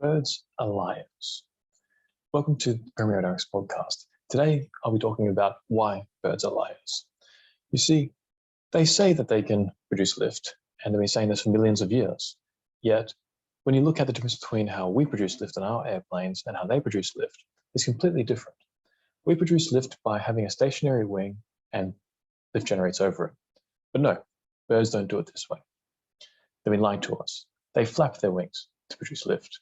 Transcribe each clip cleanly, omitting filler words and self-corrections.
Birds are liars. Welcome to the Aerodynamics podcast. Today, I'll be talking about why birds are liars. You see, they say that they can produce lift, and they've been saying this for millions of years. Yet, when you look at the difference between how we produce lift on our airplanes and how they produce lift, it's completely different. We produce lift by having a stationary wing and lift generates over it. But no, birds don't do it this way. They've been lying to us. They flap their wings to produce lift.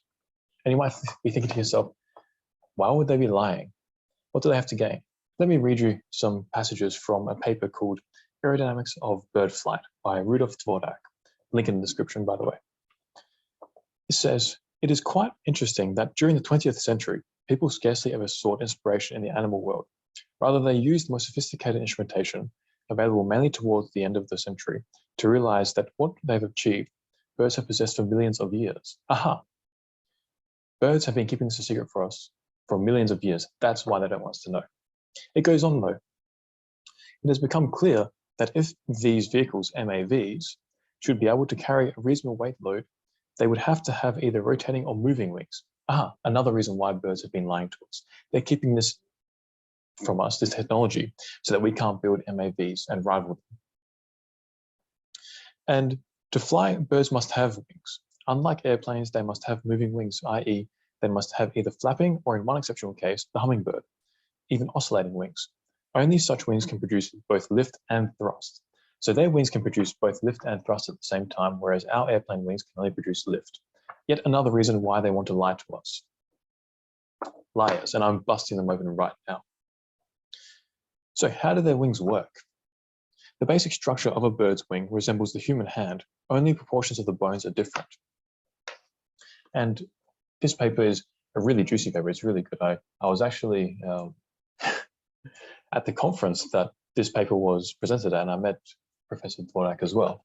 And you might be thinking to yourself, why would they be lying? What do they have to gain? Let me read you some passages from a paper called Aerodynamics of Bird Flight by Rudolf Dvorak. Link in the description, by the way. It says, it is quite interesting that during the 20th century, people scarcely ever sought inspiration in the animal world. Rather, they used the most sophisticated instrumentation, available mainly towards the end of the century, to realize that what they've achieved, birds have possessed for millions of years. Aha! Birds have been keeping this a secret for us for millions of years. That's why they don't want us to know. It goes on though. It has become clear that if these vehicles, MAVs, should be able to carry a reasonable weight load, they would have to have either rotating or moving wings. Another reason why birds have been lying to us. They're keeping this from us, this technology, so that we can't build MAVs and rival them. And to fly, birds must have wings. Unlike airplanes, they must have moving wings, i.e. they must have either flapping or, in one exceptional case, the hummingbird, even oscillating wings. Only such wings can produce both lift and thrust. So their wings can produce both lift and thrust at the same time, whereas our airplane wings can only produce lift. Yet another reason why they want to lie to us. Liars, and I'm busting them open right now. So how do their wings work? The basic structure of a bird's wing resembles the human hand, only proportions of the bones are different. And this paper is a really juicy paper. It's really good. I was actually at the conference that this paper was presented at, and I met Professor Dvorak as well.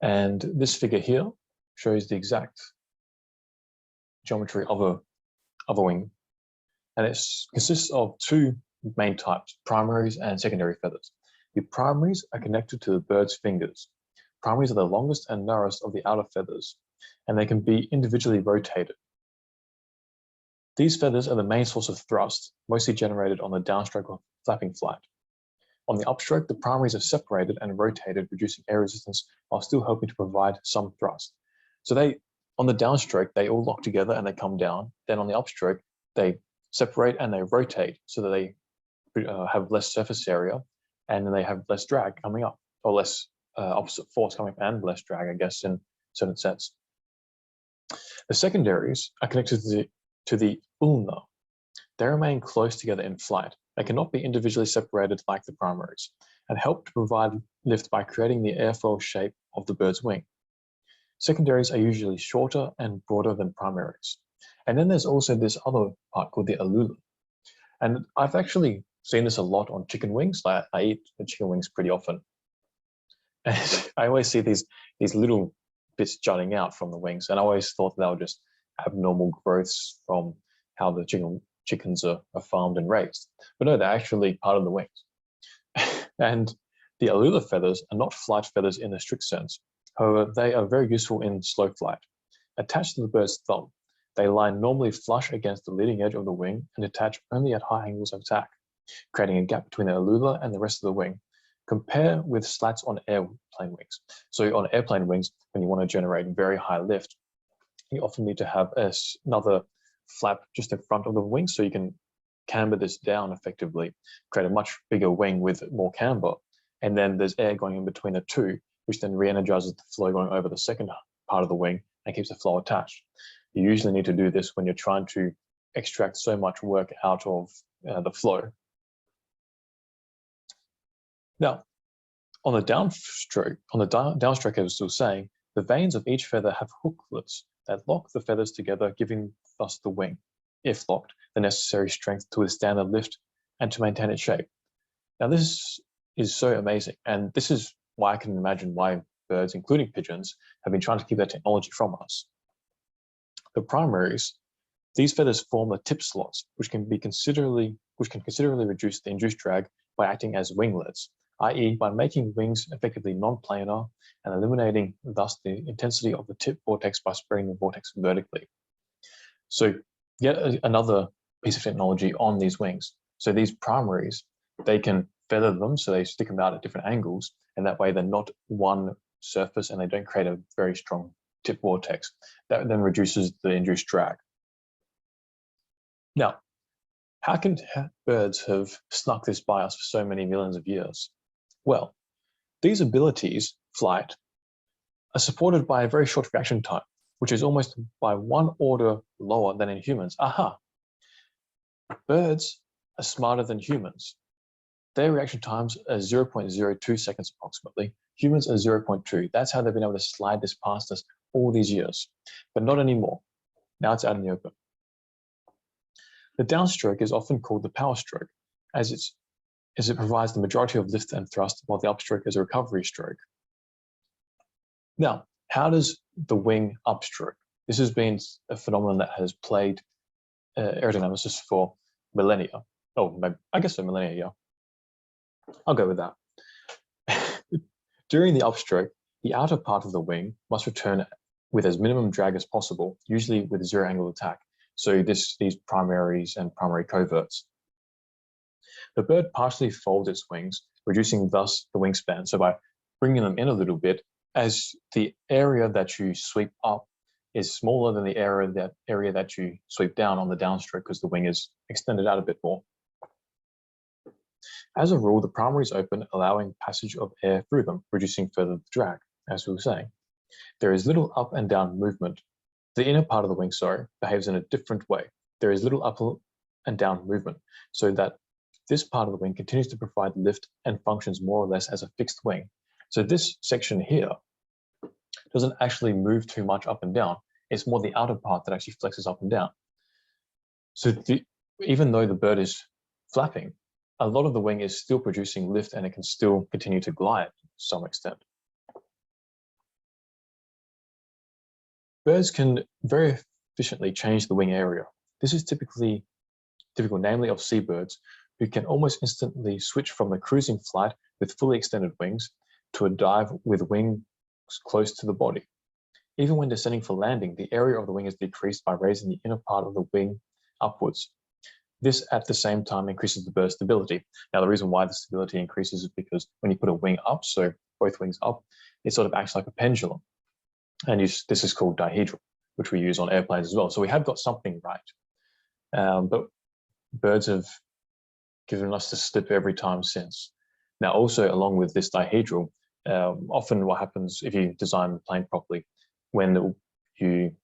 And this figure here shows the exact geometry of a wing. And it consists of two main types, primaries and secondary feathers. The primaries are connected to the bird's fingers. Primaries are the longest and narrowest of the outer feathers, and they can be individually rotated. These feathers are the main source of thrust, mostly generated on the downstroke of flapping flight. On the upstroke, the primaries are separated and rotated, reducing air resistance while still helping to provide some thrust. So on the downstroke, they all lock together and they come down. Then on the upstroke, they separate and they rotate so that they have less surface area, and then they have less drag coming up, or less opposite force coming up, and less drag, I guess, in certain sets. The secondaries are connected to the ulna. They remain close together in flight. They cannot be individually separated like the primaries, and help to provide lift by creating the airfoil shape of the bird's wing. Secondaries are usually shorter and broader than primaries. And then there's also this other part called the ulna. And I've actually seen this a lot on chicken wings. I eat the chicken wings pretty often. And I always see these little bits jutting out from the wings. And I always thought they were just abnormal growths from how the chickens are farmed and raised. But no, they're actually part of the wings. And the ulnar feathers are not flight feathers in the strict sense. However, they are very useful in slow flight. Attached to the bird's thumb, they lie normally flush against the leading edge of the wing and attach only at high angles of attack, creating a gap between the ulna and the rest of the wing. Compare with slats on airplane wings. So on airplane wings, when you want to generate very high lift, you often need to have another flap just in front of the wing so you can camber this down effectively, create a much bigger wing with more camber. And then there's air going in between the two, which then re-energizes the flow going over the second part of the wing and keeps the flow attached. You usually need to do this when you're trying to extract so much work out of the flow. Now, on the downstroke, I was still saying, the vanes of each feather have hooklets that lock the feathers together, giving thus the wing, if locked, the necessary strength to withstand the lift and to maintain its shape. Now, this is so amazing, and this is why I can imagine why birds, including pigeons, have been trying to keep that technology from us. The primaries, these feathers form the tip slots, which can considerably reduce the induced drag by acting as winglets, i.e. by making wings effectively non-planar and eliminating thus the intensity of the tip vortex by spreading the vortex vertically. So yet another piece of technology on these wings. So these primaries, they can feather them, so they stick them out at different angles, and that way they're not one surface and they don't create a very strong tip vortex. That then reduces the induced drag. Now, how can birds have snuck this by us for so many millions of years? Well, these abilities, flight, are supported by a very short reaction time, which is almost by one order lower than in humans. Aha! Birds are smarter than humans. Their reaction times are 0.02 seconds approximately. Humans are 0.2. That's how they've been able to slide this past us all these years. But not anymore. Now it's out in the open. The downstroke is often called the power stroke, as it provides the majority of lift and thrust, while the upstroke is a recovery stroke. Now, how does the wing upstroke? This has been a phenomenon that has plagued aerodynamicists for millennia. Oh, maybe, I guess for millennia, yeah. I'll go with that. During the upstroke, the outer part of the wing must return with as minimum drag as possible, usually with zero angle attack. So these primaries and primary coverts. The bird partially folds its wings, reducing thus the wingspan. So by bringing them in a little bit, as the area that you sweep up is smaller than the area that you sweep down on the downstroke, because the wing is extended out a bit more. As a rule, the primaries open, allowing passage of air through them, reducing further drag, as we were saying. There is little up and down movement. The inner part of the wing, behaves in a different way. There is little up and down movement, so that this part of the wing continues to provide lift and functions more or less as a fixed wing. So this section here doesn't actually move too much up and down. It's more the outer part that actually flexes up and down. So even though the bird is flapping, a lot of the wing is still producing lift and it can still continue to glide to some extent. Birds can very efficiently change the wing area. This is typical namely of seabirds, who can almost instantly switch from a cruising flight with fully extended wings to a dive with wings close to the body. Even when descending for landing, the area of the wing is decreased by raising the inner part of the wing upwards. This at the same time increases the bird stability. Now, the reason why the stability increases is because when you put a wing up, so both wings up, it sort of acts like a pendulum. And this is called dihedral, which we use on airplanes as well. So we have got something right. But birds have given us the slip every time since. Now, also along with this dihedral, often what happens if you design the plane properly, when you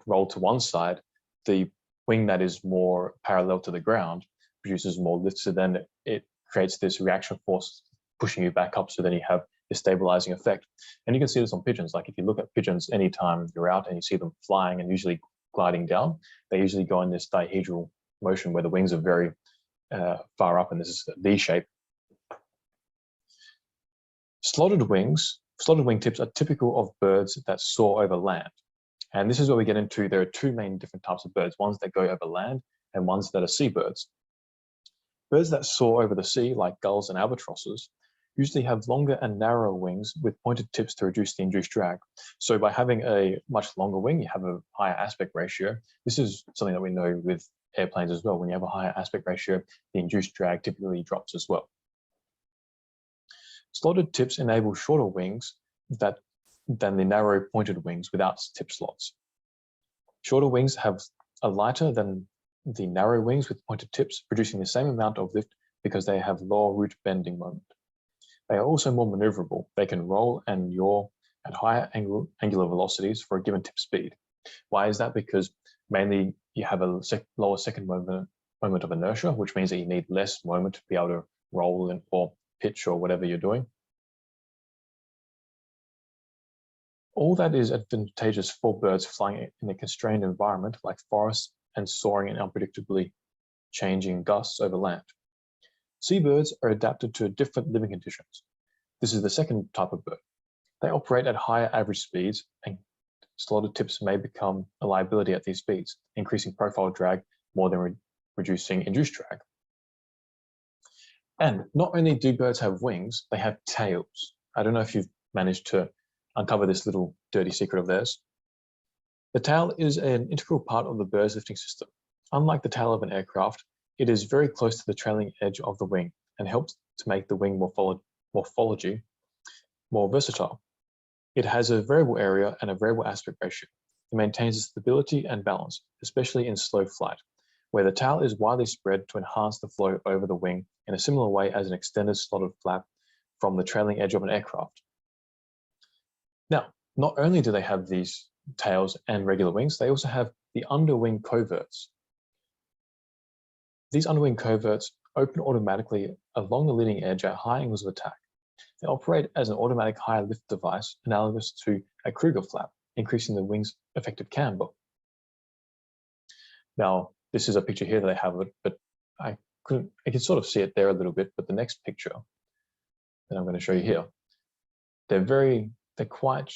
roll to one side, the wing that is more parallel to the ground produces more lift, so then it creates this reaction force pushing you back up, so then you have this stabilizing effect. And you can see this on pigeons. Like if you look at pigeons anytime you're out and you see them flying and usually gliding down, they usually go in this dihedral motion where the wings are very far up, and this is a V shape. Slotted wing tips are typical of birds that soar over land. And this is where we get into, there are two main different types of birds, ones that go over land and ones that are seabirds. Birds that soar over the sea, like gulls and albatrosses, usually have longer and narrower wings with pointed tips to reduce the induced drag. So by having a much longer wing, you have a higher aspect ratio. This is something that we know with airplanes as well. When you have a higher aspect ratio, the induced drag typically drops as well. Slotted tips enable shorter wings than the narrow pointed wings without tip slots. Shorter wings are lighter than the narrow wings with pointed tips, producing the same amount of lift because they have lower root bending moment. They are also more maneuverable. They can roll and yaw at higher angular velocities for a given tip speed. Why is that? Because mainly you have a lower second moment of inertia, which means that you need less moment to be able to roll or pitch or whatever you're doing. All that is advantageous for birds flying in a constrained environment like forests and soaring in unpredictably changing gusts over land. Seabirds are adapted to different living conditions. This is the second type of bird. They operate at higher average speeds, and slotted tips may become a liability at these speeds, increasing profile drag more than reducing induced drag. And not only do birds have wings, they have tails. I don't know if you've managed to uncover this little dirty secret of theirs. The tail is an integral part of the bird's lifting system. Unlike the tail of an aircraft, it is very close to the trailing edge of the wing and helps to make the wing morphology more versatile. It has a variable area and a variable aspect ratio. It maintains stability and balance, especially in slow flight, where the tail is widely spread to enhance the flow over the wing in a similar way as an extended slotted flap from the trailing edge of an aircraft. Now, not only do they have these tails and regular wings, they also have the underwing coverts. These underwing coverts open automatically along the leading edge at high angles of attack. They operate as an automatic high lift device analogous to a Kruger flap, increasing the wing's effective camber. Now, this is a picture here that I have it, but I can sort of see it there a little bit, but the next picture that I'm going to show you here, they're quite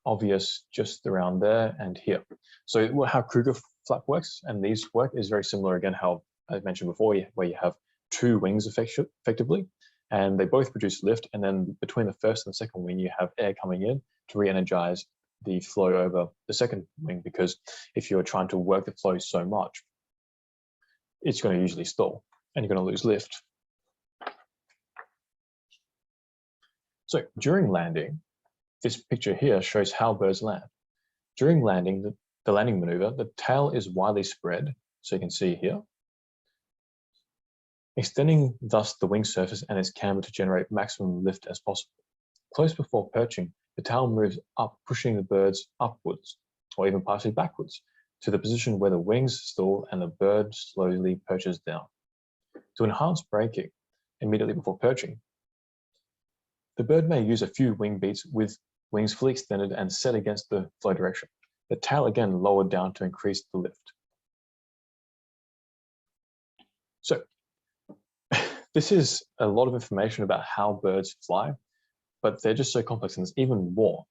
obvious just around there and here. So how Kruger flap works and these work is very similar again, how I mentioned before, where you have two wings effectively, and they both produce lift, and then between the first and the second wing, you have air coming in to re-energize the flow over the second wing, because if you're trying to work the flow so much, it's going to usually stall and you're going to lose lift. So during landing, this picture here shows how birds land. During landing, the landing maneuver, the tail is widely spread, so you can see here, extending thus the wing surface and its camber to generate maximum lift as possible. Close before perching, the tail moves up, pushing the birds upwards, or even partially backwards, to the position where the wings stall and the bird slowly perches down. To enhance braking immediately before perching, the bird may use a few wing beats with wings fully extended and set against the flow direction. The tail again lowered down to increase the lift. So this is a lot of information about how birds fly, but they're just so complex, and there's even more.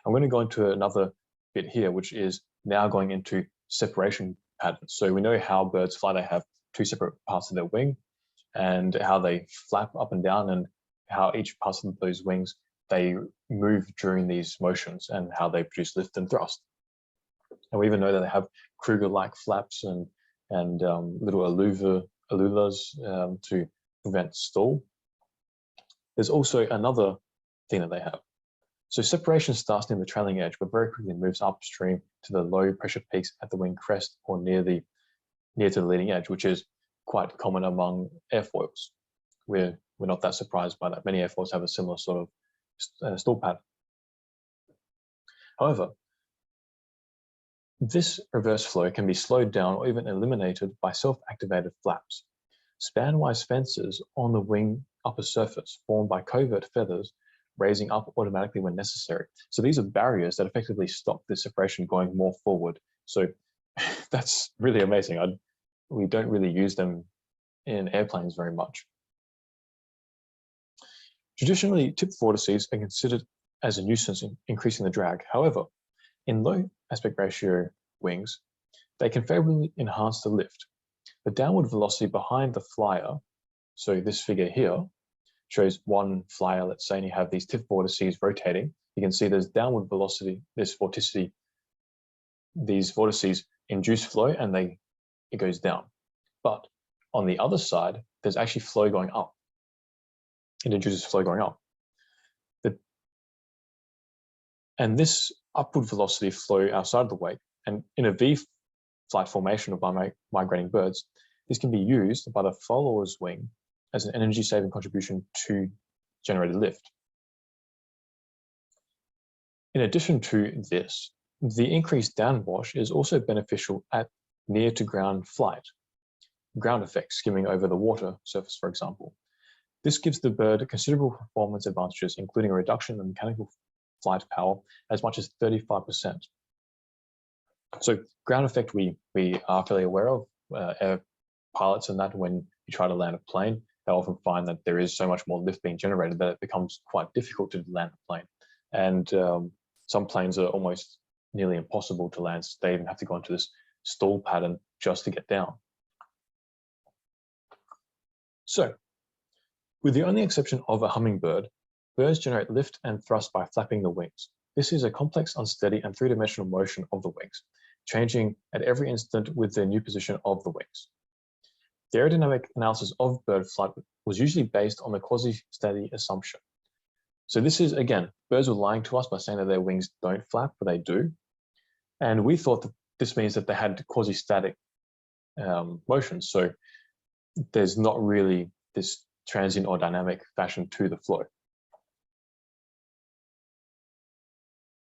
I'm going to go into another bit here, which is now going into separation patterns. So we know how birds fly. They have two separate parts of their wing and how they flap up and down, and how each part of those wings, they move during these motions and how they produce lift and thrust. And we even know that they have Kruger-like flaps and little allulas to prevent stall. There's also another thing that they have. So separation starts near the trailing edge, but very quickly moves upstream to the low pressure peaks at the wing crest or near to the leading edge, which is quite common among airfoils. We're not that surprised by that. Many airfoils have a similar sort of stall pattern. However, this reverse flow can be slowed down or even eliminated by self-activated flaps. Span-wise fences on the wing upper surface formed by covert feathers raising up automatically when necessary. So these are barriers that effectively stop the separation going more forward. So that's really amazing. We don't really use them in airplanes very much. Traditionally, tipped vortices are considered as a nuisance in increasing the drag. However, in low aspect ratio wings, they can favorably enhance the lift. The downward velocity behind the flyer, so this figure here shows one flyer, let's say, and you have these tipped vortices rotating. You can see there's downward velocity, this vorticity. These vortices induce flow and it goes down. But on the other side, there's actually flow going up. It induces flow going up. And this upward velocity flow outside of the wake, and in a V flight formation of migrating birds, this can be used by the follower's wing as an energy-saving contribution to generated lift. In addition to this, the increased downwash is also beneficial at near-to-ground flight, ground effect skimming over the water surface, for example. This gives the bird considerable performance advantages, including a reduction in mechanical flight power as much as 35%. So ground effect we are fairly aware of. Air pilots and that, when you try to land a plane, they often find that there is so much more lift being generated that it becomes quite difficult to land a plane. And some planes are almost nearly impossible to land. So they even have to go into this stall pattern just to get down. So, with the only exception of a hummingbird, birds generate lift and thrust by flapping the wings. This is a complex, unsteady, and three-dimensional motion of the wings. changing at every instant with the new position of the wings. The aerodynamic analysis of bird flight was usually based on the quasi-steady assumption. So this is, again, birds were lying to us by saying that their wings don't flap, but they do. And we thought that this means that they had quasi-static motion. So there's not really this transient or dynamic fashion to the flow.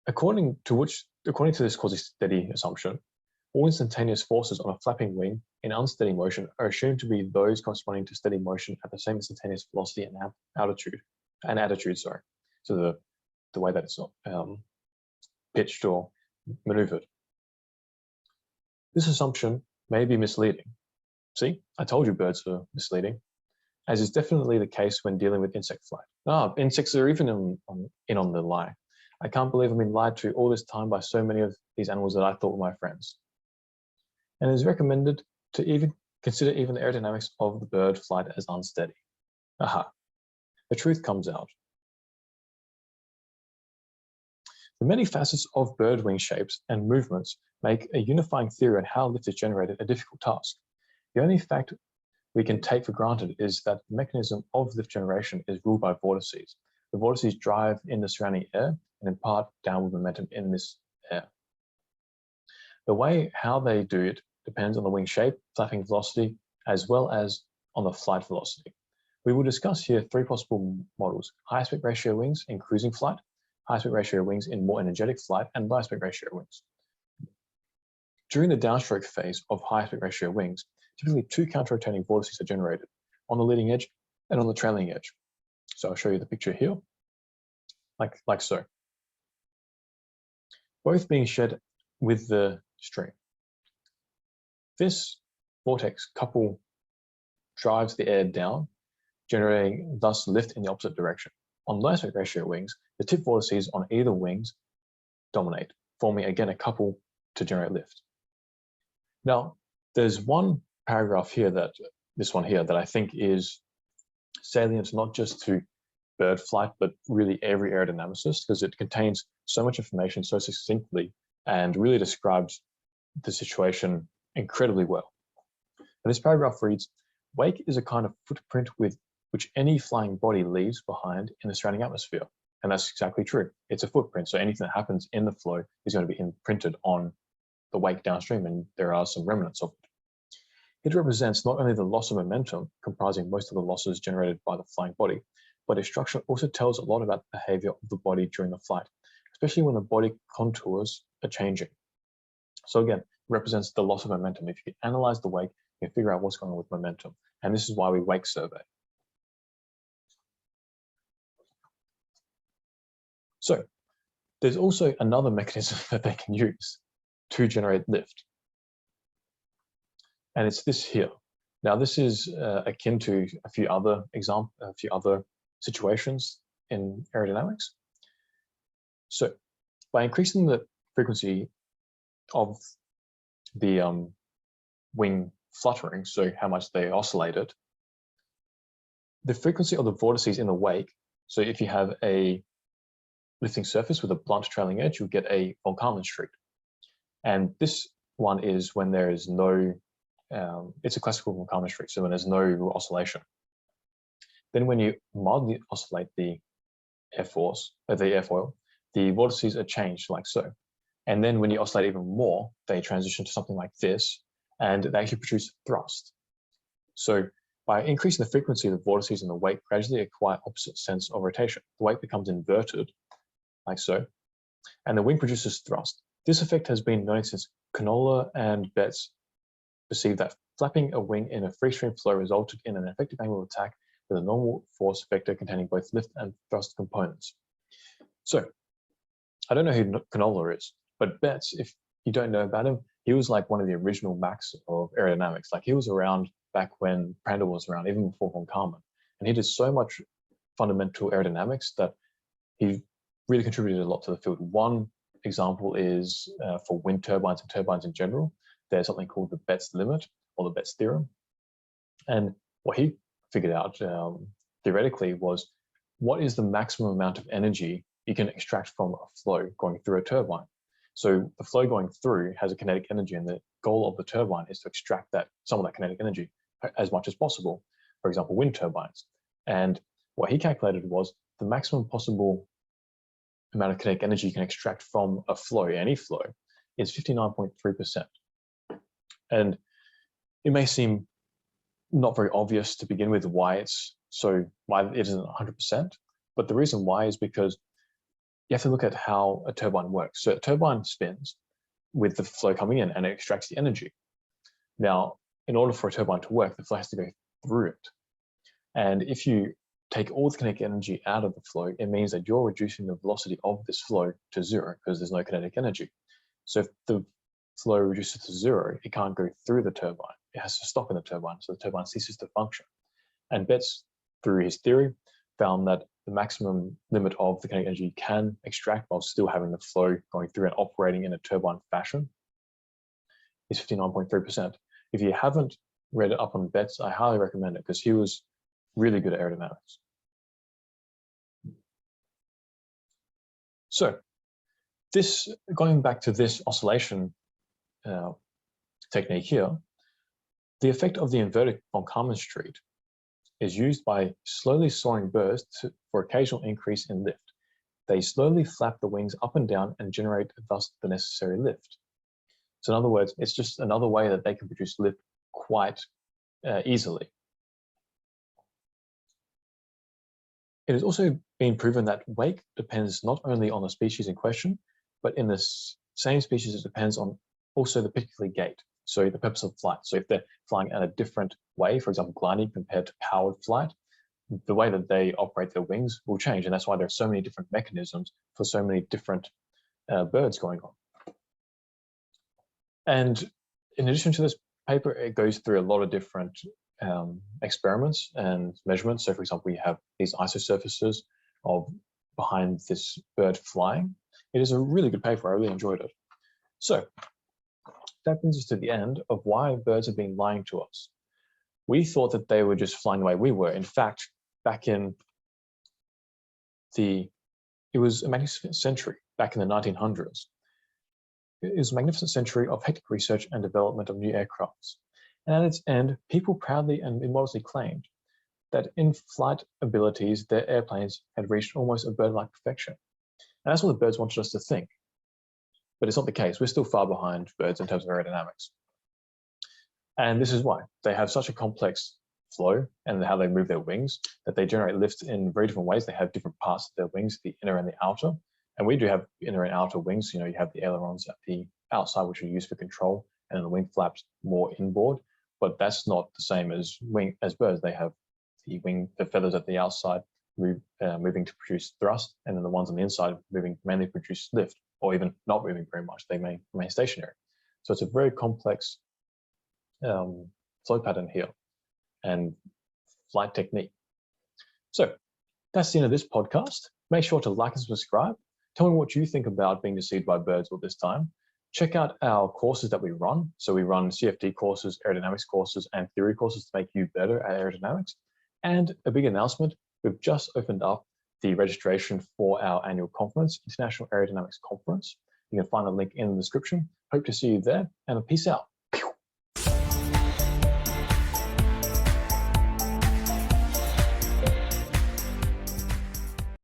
According to this quasi-steady assumption, all instantaneous forces on a flapping wing in unsteady motion are assumed to be those corresponding to steady motion at the same instantaneous velocity and attitude. So the way that it's pitched or maneuvered. This assumption may be misleading. See, I told you birds are misleading, as is definitely the case when dealing with insect flight. Insects are even in on the lie. I can't believe I've been lied to all this time by so many of these animals that I thought were my friends. And it is recommended to even consider even the aerodynamics of the bird flight as unsteady. Aha, the truth comes out. The many facets of bird wing shapes and movements make a unifying theory on how lift is generated a difficult task. The only fact we can take for granted is that the mechanism of lift generation is ruled by vortices. The vortices drive in the surrounding air and impart downward momentum in this air. The way how they do it depends on the wing shape, flapping velocity, as well as on the flight velocity. We will discuss here three possible models: high aspect ratio wings in cruising flight, high aspect ratio wings in more energetic flight, and low aspect ratio wings. During the downstroke phase of high aspect ratio wings, typically two counter-rotating vortices are generated, on the leading edge and on the trailing edge. So I'll show you the picture here, like so. Both being shed with the stream. This vortex couple drives the air down, generating thus lift in the opposite direction. On low aspect ratio wings, the tip vortices on either wings dominate, forming again a couple to generate lift. Now, there's one paragraph here this one here that I think is salient not just to bird flight, but really every aerodynamicist, because it contains so much information so succinctly and really describes the situation incredibly well. And this paragraph reads, wake is a kind of footprint with which any flying body leaves behind in the surrounding atmosphere. And that's exactly true. It's a footprint. So anything that happens in the flow is going to be imprinted on the wake downstream, and there are some remnants of it. It represents not only the loss of momentum, comprising most of the losses generated by the flying body, but its structure also tells a lot about the behavior of the body during the flight, especially when the body contours are changing. So again, it represents the loss of momentum. If you can analyze the wake, you can figure out what's going on with momentum. And this is why we wake survey. So there's also another mechanism that they can use to generate lift. And it's this here. Now, this is akin to a few other situations in aerodynamics. So by increasing the frequency of the wing fluttering, so how much they oscillate it, the frequency of the vortices in the wake, so if you have a lifting surface with a blunt trailing edge, you'll get a von Karman streak. And this one is when there is no, it's a classical von Karman streak, so when there's no oscillation. Then when you mildly oscillate the airfoil, the vortices are changed like so. And then when you oscillate even more, they transition to something like this, and they actually produce thrust. So by increasing the frequency, the vortices in the wake gradually acquire opposite sense of rotation. The wake becomes inverted, like so, and the wing produces thrust. This effect has been known since Knoller and Betts perceived that flapping a wing in a free stream flow resulted in an effective angle of attack with a normal force vector containing both lift and thrust components. So I don't know who Knoller is, but Betts, if you don't know about him, he was like one of the original Macs of aerodynamics. Like he was around back when Prandtl was around, even before von Karman. And he did so much fundamental aerodynamics that he really contributed a lot to the field. One example is for wind turbines and turbines in general, there's something called the Betts limit or the Betts theorem. And what he figured out theoretically was what is the maximum amount of energy you can extract from a flow going through a turbine. So the flow going through has a kinetic energy, and the goal of the turbine is to extract some of that kinetic energy as much as possible. For example, wind turbines. And what he calculated was the maximum possible amount of kinetic energy you can extract from a flow, any flow, is 59.3%. And it may seem not very obvious to begin with why it isn't 100%, but the reason why is because you have to look at how a turbine works. So a turbine spins with the flow coming in and it extracts the energy. Now, in order for a turbine to work, the flow has to go through it. And if you take all the kinetic energy out of the flow, it means that you're reducing the velocity of this flow to zero because there's no kinetic energy. So if the flow reduces to zero, it can't go through the turbine. It has to stop in the turbine, so the turbine ceases to function. And Betts, through his theory, found that the maximum limit of the kinetic energy you can extract while still having the flow going through and operating in a turbine fashion is 59.3%. If you haven't read it up on Betts, I highly recommend it because he was really good at aerodynamics. So going back to this oscillation technique here, the effect of the inverted von Karman street is used by slowly soaring birds for occasional increase in lift. They slowly flap the wings up and down and generate thus the necessary lift. So in other words, it's just another way that they can produce lift quite easily. It has also been proven that wake depends not only on the species in question, but in the same species it depends on also the particular gait. So the purpose of flight. So if they're flying in a different way, for example, gliding compared to powered flight, the way that they operate their wings will change. And that's why there are so many different mechanisms for so many different birds going on. And in addition to this paper, it goes through a lot of different experiments and measurements. So for example, we have these isosurfaces of behind this bird flying. It is a really good paper. I really enjoyed it. So that brings us to the end of why birds have been lying to us. We thought that they were just flying the way we were. In fact, back in it was a magnificent century, back in the 1900s. It was a magnificent century of hectic research and development of new aircrafts. And at its end, people proudly and immodestly claimed that in flight abilities, their airplanes had reached almost a bird-like perfection. And that's what the birds wanted us to think. But it's not the case. We're still far behind birds in terms of aerodynamics. And this is why. They have such a complex flow and how they move their wings that they generate lift in very different ways. They have different parts of their wings, the inner and the outer. And we do have inner and outer wings. You have the ailerons at the outside, which are used for control, and then the wing flaps more inboard. But that's not the same as birds. They have the feathers at the outside moving to produce thrust, and then the ones on the inside moving mainly to produce lift, or even not moving very much. They may remain stationary. So it's a very complex flow pattern here and flight technique. So that's the end of this podcast. Make sure to like and subscribe. Tell me what you think about being deceived by birds all this time. Check out our courses that we run. So we run CFD courses, aerodynamics courses, and theory courses to make you better at aerodynamics. And a big announcement, we've just opened up the registration for our annual conference, International Aerodynamics Conference. You can find the link in the description. Hope to see you there, and peace out.